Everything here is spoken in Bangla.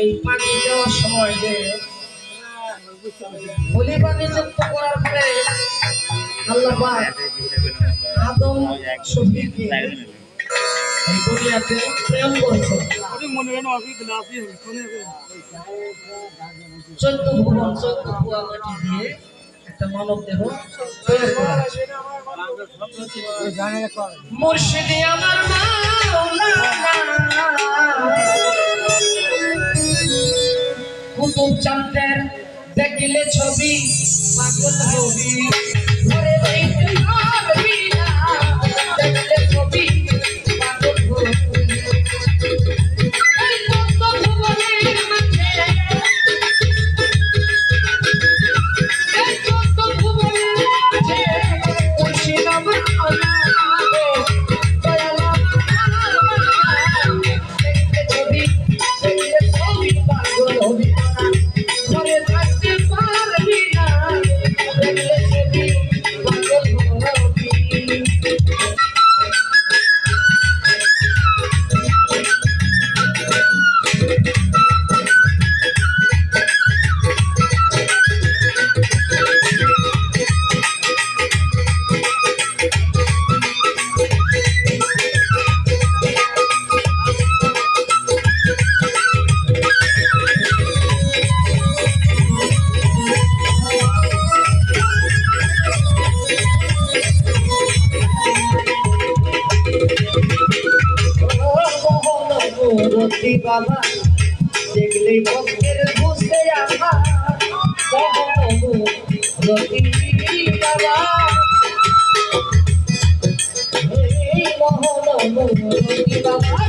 এই পানি দেওয়ার সময় যে বলি পানি যুক্ত করার পরে আল্লাহ পাক আদম শফিকে এই দুনিয়াতে প্রেম করেছে। 14 ভুবন 14 কুয়া মাটি দিয়ে একটা মানব দেহ তৈরি করা হয়েছে। মুর্শিদি আমার মাওলানা কুতুব চাঁদের দেখিলে ছবি পাগল হবি ঘরে বাইতে পারবি না দেখিলে ছবি পাগল হবি। বাবা দেখলে ভক্তের বুঝতে আমার রতি বাবা মোহন রতি বাবা